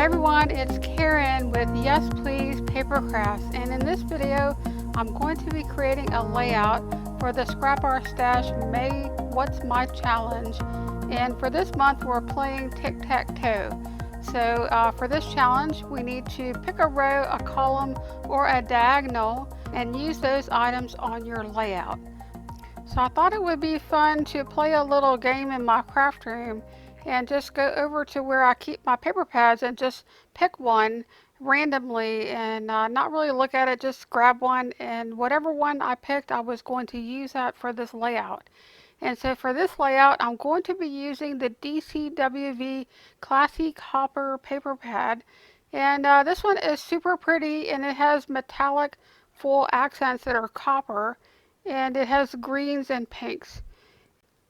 everyone, it's Karen with Yes Please PaperCrafts, and in this video I'm going to be creating a layout for the Scrap Art Stash May What's My Challenge. And for this month we're playing Tic Tac Toe. So for this challenge we need to pick a row, a column, or a diagonal and use those items on your layout. So I thought it would be fun to play a little game in my craft room and just go over to where I keep my paper pads and just pick one randomly and not really look at it, just grab one, and whatever one I picked I was going to use that for this layout. And so for this layout I'm going to be using the DCWV Classy Copper paper pad, and this one is super pretty and it has metallic full accents that are copper, and it has greens and pinks.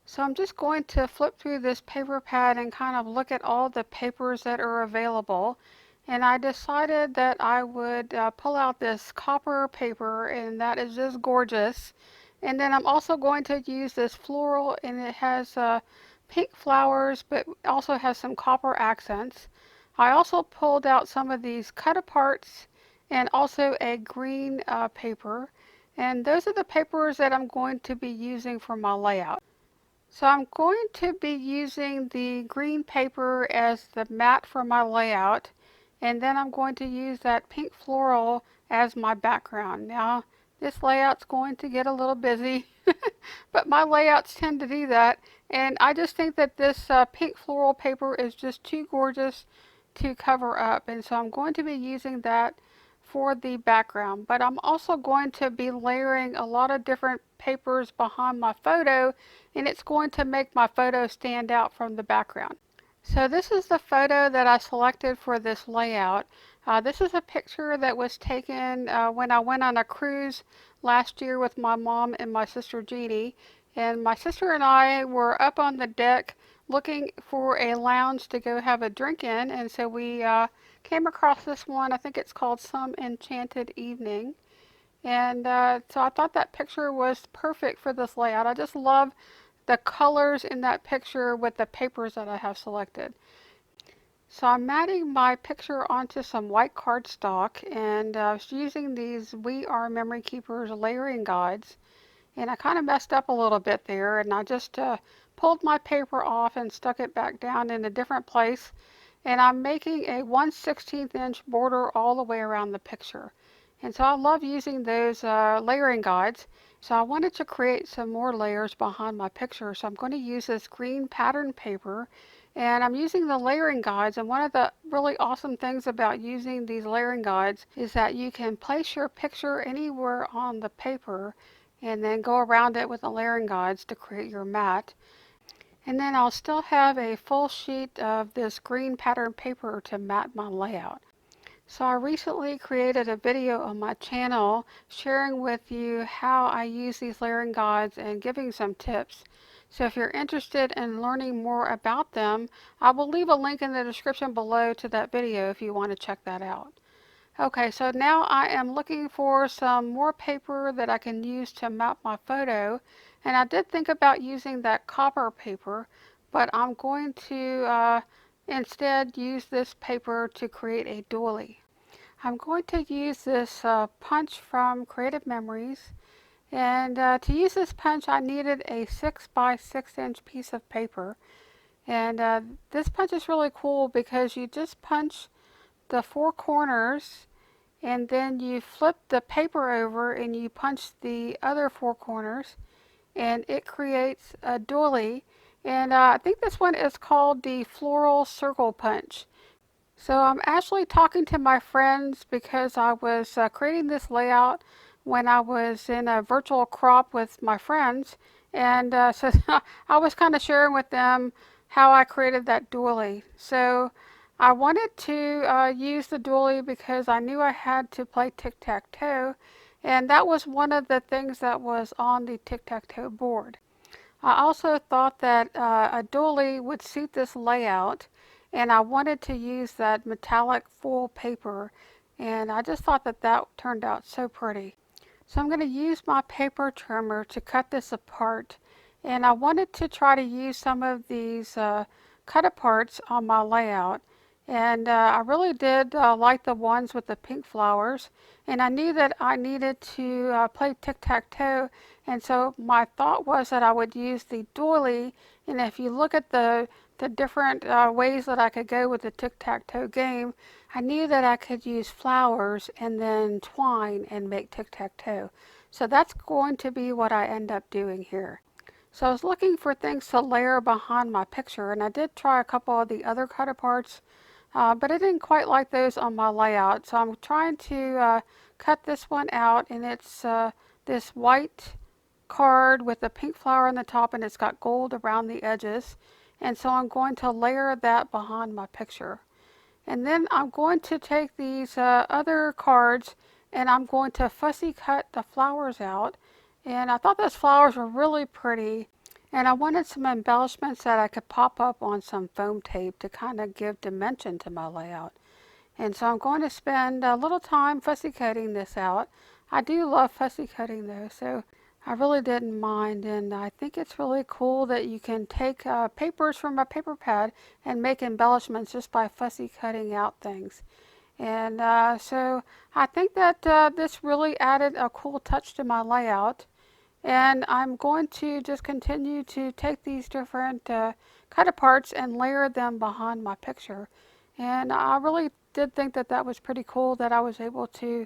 So I'm just going to flip through this paper pad and kind of look at all the papers that are available. And I decided that I would pull out this copper paper, and that is just gorgeous. And then I'm also going to use this floral, and it has pink flowers but also has some copper accents. I also pulled out some of these cut aparts and also a green paper. And those are the papers that I'm going to be using for my layout. So I'm going to be using the green paper as the mat for my layout, and then I'm going to use that pink floral as my background. Now this layout's going to get a little busy, but my layouts tend to do that, and I just think that this pink floral paper is just too gorgeous to cover up, and so I'm going to be using that for the background. But I'm also going to be layering a lot of different papers behind my photo, and it's going to make my photo stand out from the background. So this is the photo that I selected for this layout. This is a picture that was taken when I went on a cruise last year with my mom and my sister Jeannie. And my sister and I were up on the deck looking for a lounge to go have a drink in, and so we came across this one. I think it's called Some Enchanted Evening. And so I thought that picture was perfect for this layout. I just love the colors in that picture with the papers that I have selected. So I'm matting my picture onto some white cardstock, and I was using these We Are Memory Keepers layering guides, and I kind of messed up a little bit there, and I just pulled my paper off and stuck it back down in a different place, and I'm making a 1/16 inch border all the way around the picture. And so I love using those layering guides. So I wanted to create some more layers behind my picture. So I'm going to use this green pattern paper, and I'm using the layering guides. And one of the really awesome things about using these layering guides is that you can place your picture anywhere on the paper and then go around it with the layering guides to create your mat. And then I'll still have a full sheet of this green pattern paper to mat my layout. So I recently created a video on my channel sharing with you how I use these layering guides and giving some tips. So if you're interested in learning more about them, I will leave a link in the description below to that video if you want to check that out. Okay, so now I am looking for some more paper that I can use to map my photo. And I did think about using that copper paper, but I'm going to instead use this paper to create a doily. I'm going to use this punch from Creative Memories, and to use this punch I needed a 6 by 6 inch piece of paper. And this punch is really cool because you just punch the 4 corners, and then you flip the paper over and you punch the other 4 corners, and it creates a doily. And I think this one is called the Floral Circle Punch. So I'm actually talking to my friends because I was creating this layout when I was in a virtual crop with my friends, and so I was kind of sharing with them how I created that doily. So I wanted to use the doily because I knew I had to play Tic Tac Toe, and that was one of the things that was on the Tic Tac Toe board. I also thought that a doily would suit this layout, and I wanted to use that metallic full paper, and I just thought that that turned out so pretty. So I'm going to use my paper trimmer to cut this apart, and I wanted to try to use some of these cut aparts on my layout, And I really did like the ones with the pink flowers. And I knew that I needed to play Tic Tac Toe. And so my thought was that I would use the doily. And if you look at the different ways that I could go with the Tic Tac Toe game, I knew that I could use flowers and then twine and make Tic Tac Toe. So that's going to be what I end up doing here. So I was looking for things to layer behind my picture, and I did try a couple of the other cut aparts, but I didn't quite like those on my layout. So I'm trying to cut this one out, and it's this white card with a pink flower on the top, and it's got gold around the edges. And so I'm going to layer that behind my picture. And then I'm going to take these other cards, and I'm going to fussy cut the flowers out. And I thought those flowers were really pretty. And I wanted some embellishments that I could pop up on some foam tape to kind of give dimension to my layout. And so I'm going to spend a little time fussy cutting this out. I do love fussy cutting though, so I really didn't mind. And I think it's really cool that you can take papers from a paper pad and make embellishments just by fussy cutting out things. And so I think that this really added a cool touch to my layout. And I'm going to just continue to take these different cut aparts and layer them behind my picture. And I really did think that that was pretty cool that I was able to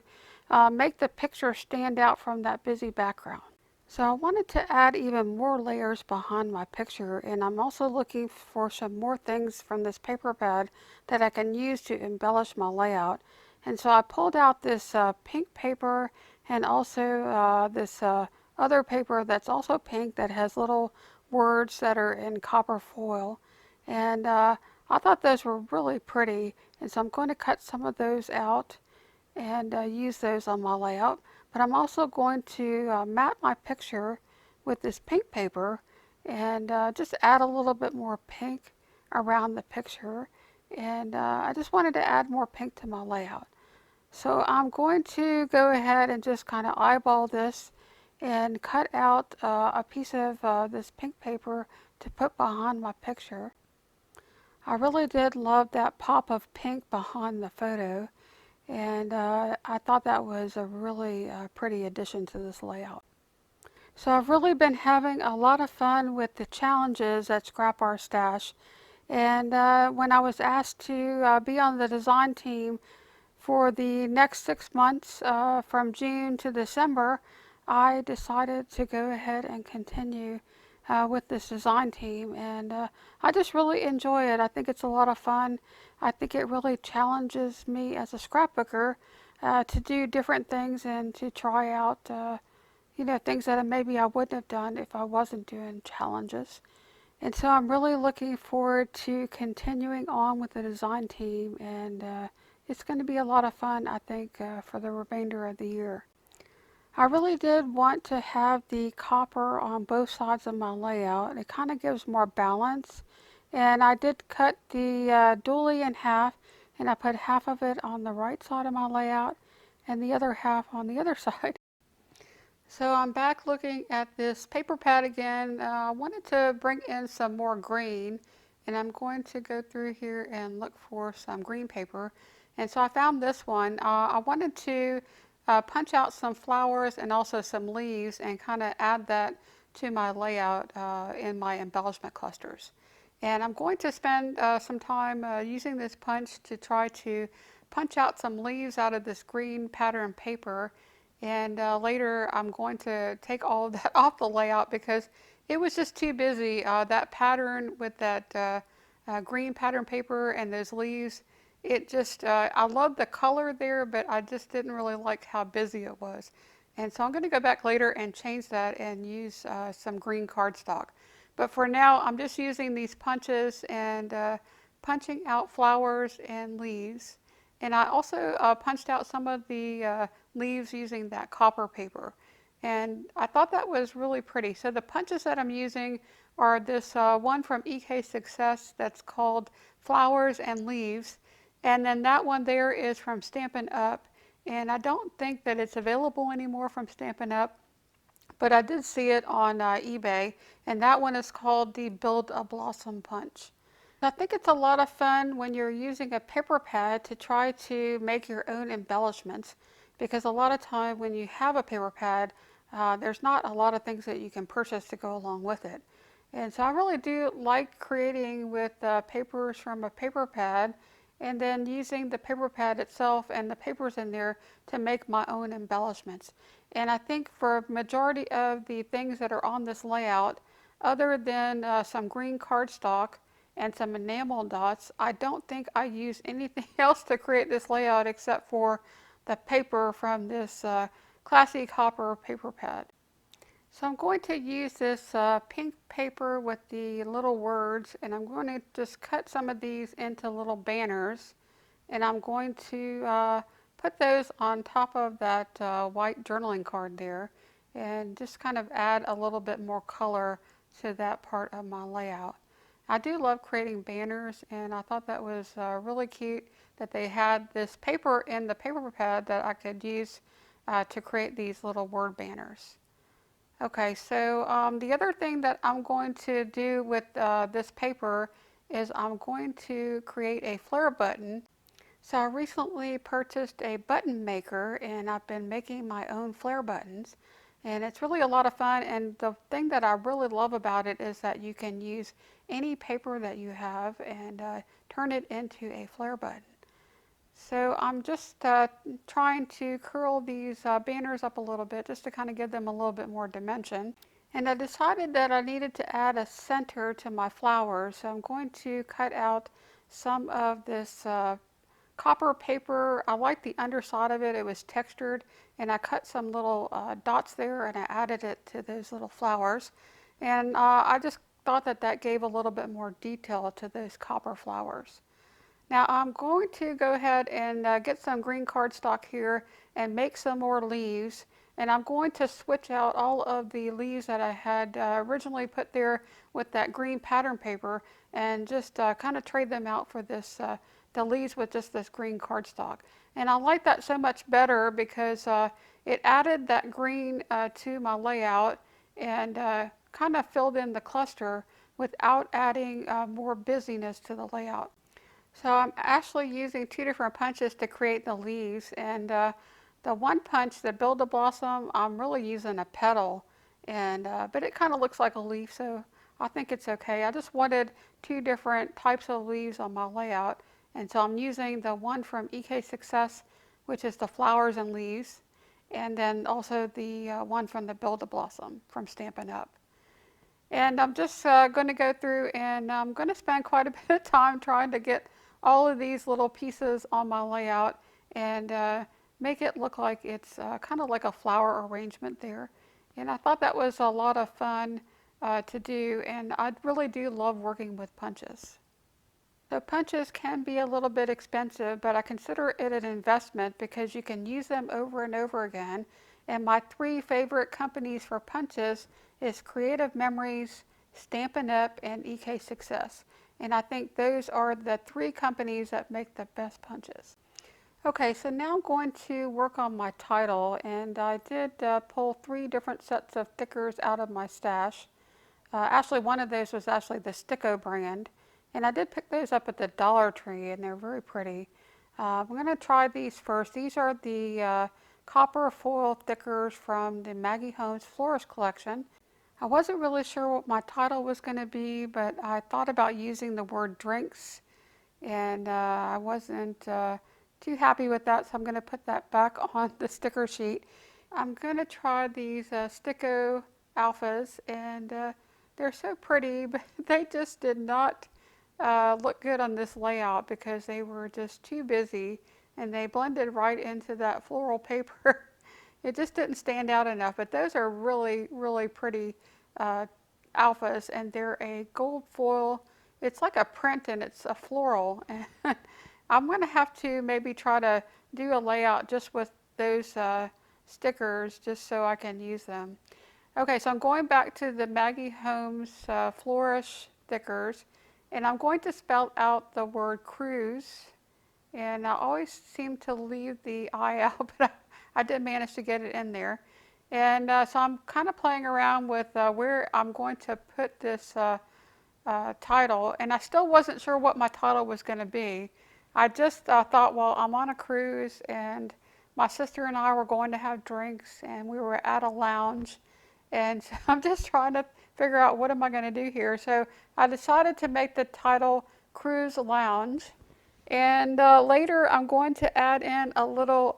make the picture stand out from that busy background. So I wanted to add even more layers behind my picture, and I'm also looking for some more things from this paper pad that I can use to embellish my layout. And so I pulled out this pink paper and also this other paper that's also pink that has little words that are in copper foil. And I thought those were really pretty, and so I'm going to cut some of those out and use those on my layout. But I'm also going to mat my picture with this pink paper and just add a little bit more pink around the picture. And I just wanted to add more pink to my layout. So I'm going to go ahead and just kind of eyeball this and cut out a piece of this pink paper to put behind my picture. I really did love that pop of pink behind the photo, and I thought that was a really pretty addition to this layout. So I've really been having a lot of fun with the challenges at Scrap Our Stash, and when I was asked to be on the design team for the next 6 months from June to December, I decided to go ahead and continue with this design team, and I just really enjoy it. I think it's a lot of fun. I think it really challenges me as a scrapbooker to do different things and to try out things that maybe I wouldn't have done if I wasn't doing challenges. And so I'm really looking forward to continuing on with the design team, and it's going to be a lot of fun, I think, for the remainder of the year. I really did want to have the copper on both sides of my layout. It kind of gives more balance. And I did cut the doily in half, and I put half of it on the right side of my layout and the other half on the other side. So I'm back looking at this paper pad again. I wanted to bring in some more green, and I'm going to go through here and look for some green paper. And so I found this one. I wanted to punch out some flowers and also some leaves and kind of add that to my layout in my embellishment clusters. And I'm going to spend some time using this punch to try to punch out some leaves out of this green pattern paper. And later I'm going to take all of that off the layout because it was just too busy. That pattern with that green pattern paper and those leaves, it just, I love the color there, but I just didn't really like how busy it was. And so I'm going to go back later and change that and use some green cardstock. But for now, I'm just using these punches and punching out flowers and leaves. And I also punched out some of the leaves using that copper paper. And I thought that was really pretty. So the punches that I'm using are this one from EK Success that's called Flowers and Leaves. And then that one there is from Stampin' Up. And I don't think that it's available anymore from Stampin' Up, but I did see it on eBay. And that one is called the Build a Blossom Punch. I think it's a lot of fun when you're using a paper pad to try to make your own embellishments, because a lot of time when you have a paper pad, there's not a lot of things that you can purchase to go along with it. And so I really do like creating with papers from a paper pad and then using the paper pad itself and the papers in there to make my own embellishments. And I think for majority of the things that are on this layout, other than some green cardstock and some enamel dots, I don't think I use anything else to create this layout except for the paper from this classy copper paper pad. So I'm going to use this pink paper with the little words, and I'm going to just cut some of these into little banners, and I'm going to put those on top of that white journaling card there, and just kind of add a little bit more color to that part of my layout. I do love creating banners, and I thought that was really cute that they had this paper in the paper pad that I could use to create these little word banners. Okay, so the other thing that I'm going to do with this paper is I'm going to create a flare button. So I recently purchased a button maker and I've been making my own flare buttons, and it's really a lot of fun. And the thing that I really love about it is that you can use any paper that you have and turn it into a flare button. So I'm just trying to curl these banners up a little bit just to kind of give them a little bit more dimension. And I decided that I needed to add a center to my flowers, so I'm going to cut out some of this copper paper. I like the underside of it. It was textured, and I cut some little dots there and I added it to those little flowers. And I just thought that that gave a little bit more detail to those copper flowers. Now I'm going to go ahead and get some green cardstock here and make some more leaves. And I'm going to switch out all of the leaves that I had originally put there with that green pattern paper and just kind of trade them out for this the leaves with just this green cardstock. And I like that so much better because it added that green to my layout and kind of filled in the cluster without adding more busyness to the layout. So I'm actually using two different punches to create the leaves, and the one punch, the Build a Blossom, I'm really using a petal, and but it kind of looks like a leaf, so I think it's okay. I just wanted two different types of leaves on my layout, and so I'm using the one from EK Success, which is the flowers and leaves, and then also the one from the Build a Blossom from Stampin' Up. And I'm just going to go through and I'm going to spend quite a bit of time trying to get all of these little pieces on my layout and make it look like it's kind of like a flower arrangement there. And I thought that was a lot of fun to do, and I really do love working with punches. So punches can be a little bit expensive, but I consider it an investment because you can use them over and over again. And my three favorite companies for punches is Creative Memories, Stampin' Up, and EK Success. And I think those are the three companies that make the best punches. Okay, so now I'm going to work on my title, and I did pull three different sets of stickers out of my stash. Actually, one of those was actually the Sticko brand, and I did pick those up at the Dollar Tree, and they're very pretty. I'm going to try these first. These are the copper foil stickers from the Maggie Holmes Florist collection. I wasn't really sure what my title was going to be, but I thought about using the word drinks, and I wasn't too happy with that, so I'm going to put that back on the sticker sheet. I'm going to try these Sticko Alphas, and they're so pretty, but they just did not look good on this layout because they were just too busy and they blended right into that floral paper. It just didn't stand out enough, but those are really, really pretty alphas, and they're a gold foil. It's like a print and it's a floral. And I'm going to have to maybe try to do a layout just with those stickers just so I can use them. Okay, so I'm going back to the Maggie Holmes Flourish stickers, and I'm going to spell out the word cruise. And I always seem to leave the I out, but I did manage to get it in there. And so I'm kind of playing around with where I'm going to put this title, and I still wasn't sure what my title was going to be. I just thought, well, I'm on a cruise, and my sister and I were going to have drinks, and we were at a lounge, and so I'm just trying to figure out what am I going to do here. So I decided to make the title Cruise Lounge, and later I'm going to add in a little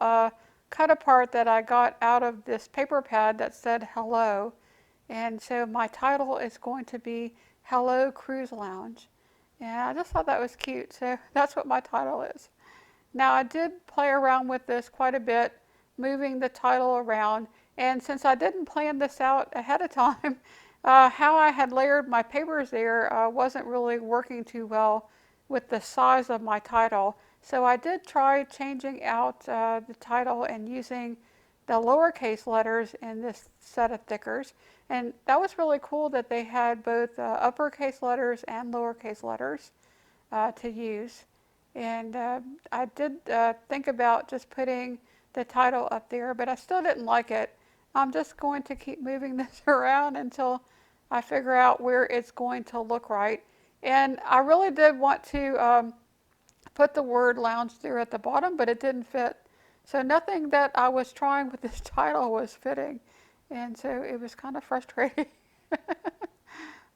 cut apart that I got out of this paper pad that said hello. And so my title is going to be Hello Cruise Lounge. And I just thought that was cute, so that's what my title is. Now I did play around with this quite a bit, moving the title around. And since I didn't plan this out ahead of time, how I had layered my papers there wasn't really working too well with the size of my title. So I did try changing out the title and using the lowercase letters in this set of stickers. And that was really cool that they had both uppercase letters and lowercase letters to use. And I did think about just putting the title up there, but I still didn't like it. I'm just going to keep moving this around until I figure out where it's going to look right. And I really did want to put the word lounge there at the bottom, but it didn't fit. So nothing that I was trying with this title was fitting. And so it was kind of frustrating.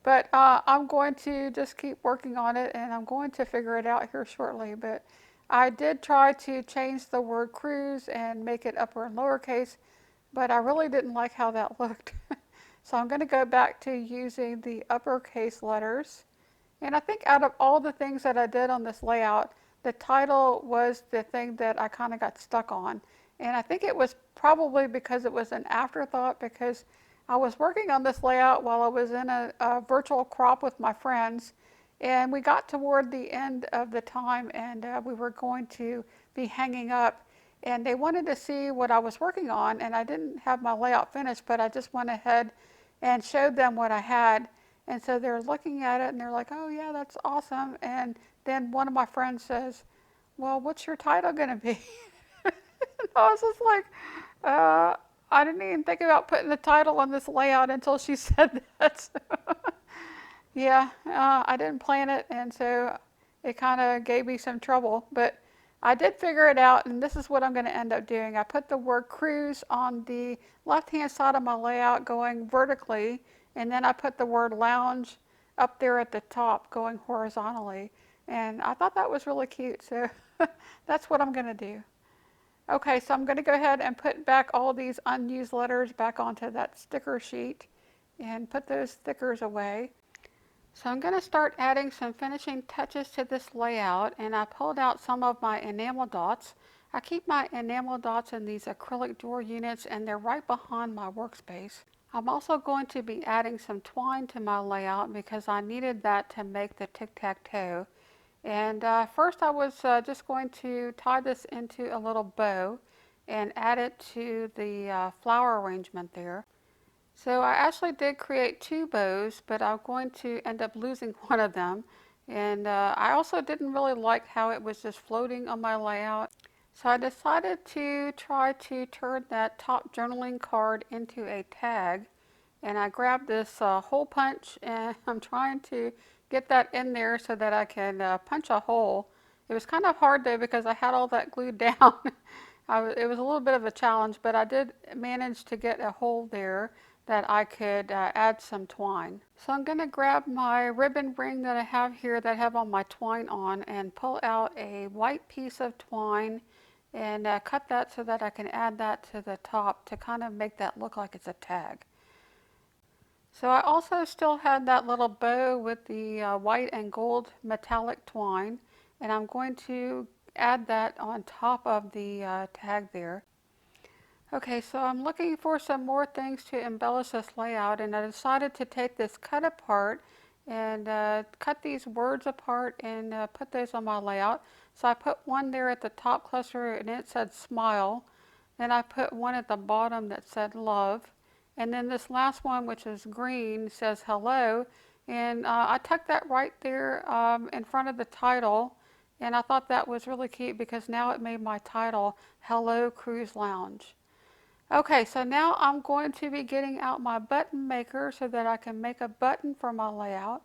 But I'm going to just keep working on it, and I'm going to figure it out here shortly. But I did try to change the word cruise and make it upper and lowercase, but I really didn't like how that looked. So I'm going to go back to using the uppercase letters. And I think out of all the things that I did on this layout, the title was the thing that I kind of got stuck on. And I think it was probably because it was an afterthought, because I was working on this layout while I was in a virtual crop with my friends. And we got toward the end of the time, and we were going to be hanging up. And they wanted to see what I was working on, and I didn't have my layout finished, but I just went ahead and showed them what I had. And so they're looking at it and they're like, oh yeah, that's awesome. And then one of my friends says, well, what's your title going to be? And I was just like, I didn't even think about putting the title on this layout until she said that. Yeah, I didn't plan it, and so it kind of gave me some trouble. But I did figure it out, and this is what I'm going to end up doing. I put the word cruise on the left-hand side of my layout going vertically, and then I put the word lounge up there at the top going horizontally. And I thought that was really cute, so that's what I'm going to do. Okay, so I'm going to go ahead and put back all these unused letters back onto that sticker sheet and put those stickers away. So I'm going to start adding some finishing touches to this layout, and I pulled out some of my enamel dots. I keep my enamel dots in these acrylic drawer units, and they're right behind my workspace. I'm also going to be adding some twine to my layout because I needed that to make the Tic Tac Toe. And first I was just going to tie this into a little bow and add it to the flower arrangement there. So I actually did create two bows, but I'm going to end up losing one of them. And I also didn't really like how it was just floating on my layout. So I decided to try to turn that top journaling card into a tag. And I grabbed this hole punch, and I'm trying to get that in there so that I can punch a hole. It was kind of hard though because I had all that glued down. It was a little bit of a challenge, but I did manage to get a hole there that I could add some twine. So I'm going to grab my ribbon ring that I have here that I have all my twine on and pull out a white piece of twine and cut that so that I can add that to the top to kind of make that look like it's a tag. So I also still had that little bow with the white and gold metallic twine, and I'm going to add that on top of the tag there. Okay, so I'm looking for some more things to embellish this layout, and I decided to take this cut apart and cut these words apart and put those on my layout. So I put one there at the top cluster and it said smile. Then I put one at the bottom that said love. And then this last one, which is green, says hello. And I tucked that right there in front of the title. And I thought that was really cute because now it made my title Hello Cruise Lounge. Okay, so now I'm going to be getting out my button maker so that I can make a button for my layout.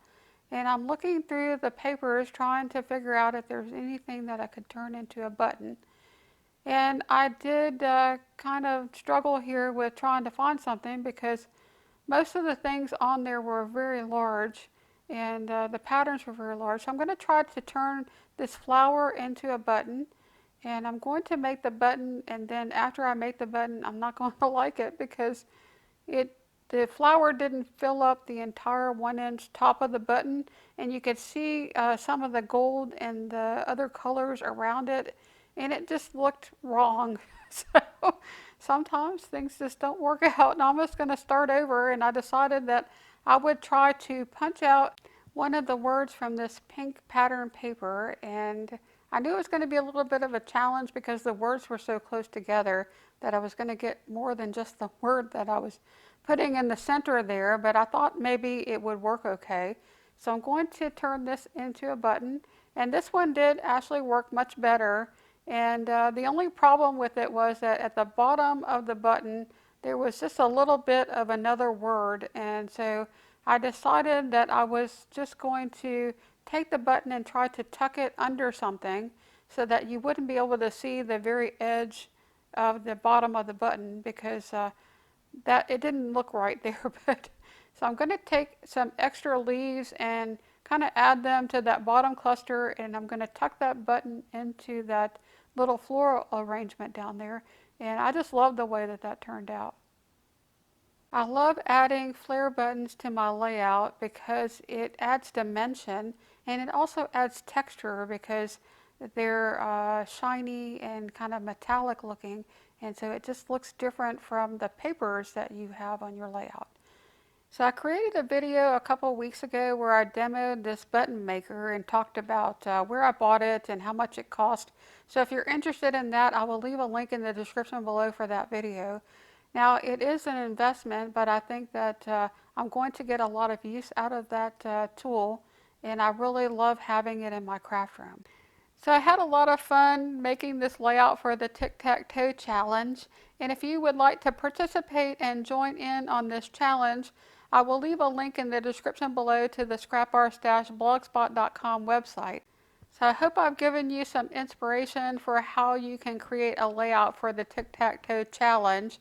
and I'm looking through the papers trying to figure out if there's anything that I could turn into a button. And I did kind of struggle here with trying to find something because most of the things on there were very large, and the patterns were very large. So I'm going to try to turn this flower into a button, and I'm going to make the button, and then after I make the button, I'm not going to like it because the flower didn't fill up the entire 1 inch top of the button, and you could see some of the gold and the other colors around it, and it just looked wrong. So sometimes things just don't work out, and I'm just going to start over, and I decided that I would try to punch out one of the words from this pink pattern paper, and I knew it was going to be a little bit of a challenge because the words were so close together that I was going to get more than just the word that I was putting in the center there, but I thought maybe it would work okay. So I'm going to turn this into a button, and this one did actually work much better. And the only problem with it was that at the bottom of the button there was just a little bit of another word, and so I decided that I was just going to take the button and try to tuck it under something so that you wouldn't be able to see the very edge of the bottom of the button because that it didn't look right there. But so I'm going to take some extra leaves and kind of add them to that bottom cluster, and I'm going to tuck that button into that little floral arrangement down there, and I just love the way that that turned out. I love adding flare buttons to my layout because it adds dimension, and it also adds texture because they're shiny and kind of metallic looking, and so it just looks different from the papers that you have on your layout. So I created a video a couple weeks ago where I demoed this button maker and talked about where I bought it and how much it cost. So if you're interested in that, I will leave a link in the description below for that video. Now it is an investment, but I think that I'm going to get a lot of use out of that tool, and I really love having it in my craft room. So I had a lot of fun making this layout for the Tic Tac Toe challenge, and if you would like to participate and join in on this challenge, I will leave a link in the description below to the scraparts-blogspot.com website. So I hope I've given you some inspiration for how you can create a layout for the Tic Tac Toe challenge.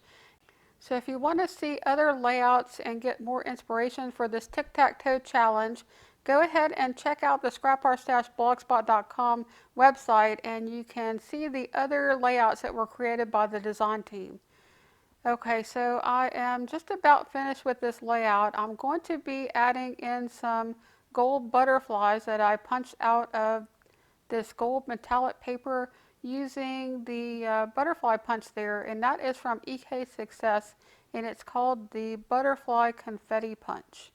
So if you want to see other layouts and get more inspiration for this Tic Tac Toe challenge, go ahead and check out the scraparts-blogspot.com website, and you can see the other layouts that were created by the design team. Okay, so I am just about finished with this layout. I'm going to be adding in some gold butterflies that I punched out of this gold metallic paper using the butterfly punch there, and that is from EK Success, and it's called the Butterfly Confetti Punch.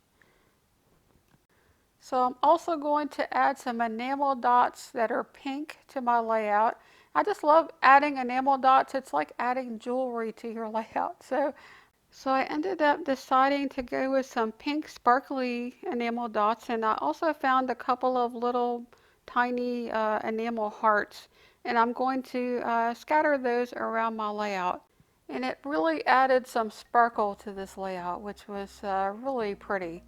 So I'm also going to add some enamel dots that are pink to my layout. I just love adding enamel dots. It's like adding jewelry to your layout. So I ended up deciding to go with some pink sparkly enamel dots, and I also found a couple of little tiny enamel hearts, and I'm going to scatter those around my layout. And it really added some sparkle to this layout, which was really pretty.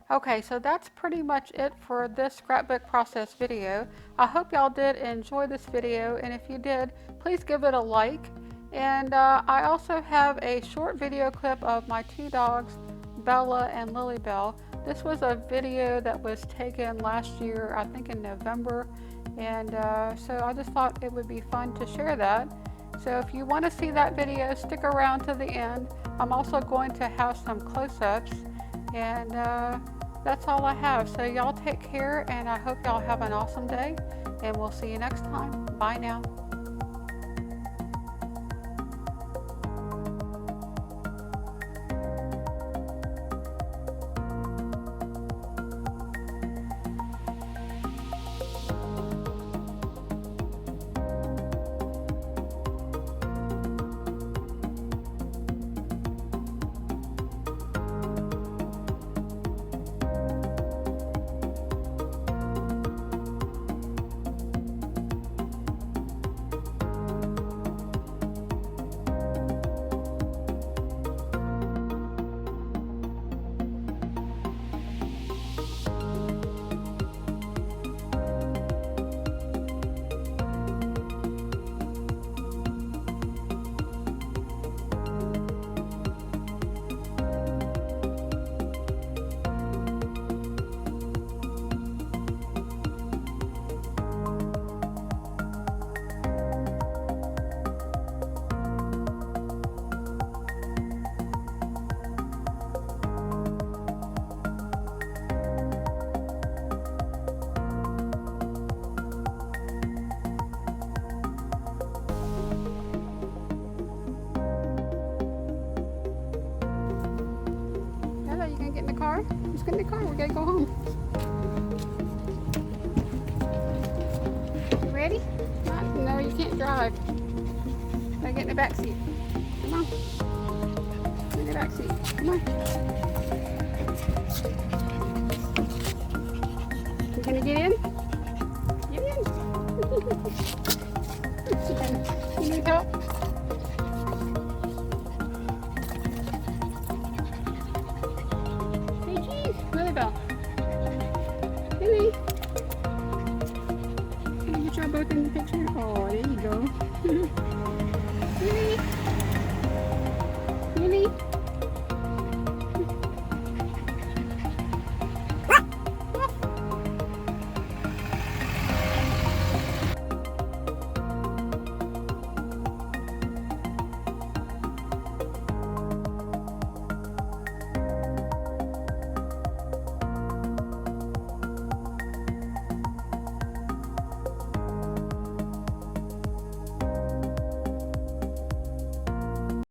Okay, so that's pretty much it for this scrapbook process video. I hope y'all did enjoy this video, and if you did, please give it a like. And I also have a short video clip of my two dogs, Bella and Lilybell. This was a video that was taken last year, I think in November, and so I just thought it would be fun to share that. So if you want to see that video, stick around to the end. I'm also going to have some close-ups, and that's all I have. So y'all take care, and I hope y'all have an awesome day, and we'll see you next time. Bye now. Get in the car. We gotta go home. You ready? No, you can't drive. Gotta get in the back seat. Come on. Get in the back seat. Come on. You gonna get in? Get in. You need help? Hey, geez. Lilybell. Lily. Can you get y'all both in the picture? Oh, there you go. Lily. Lily.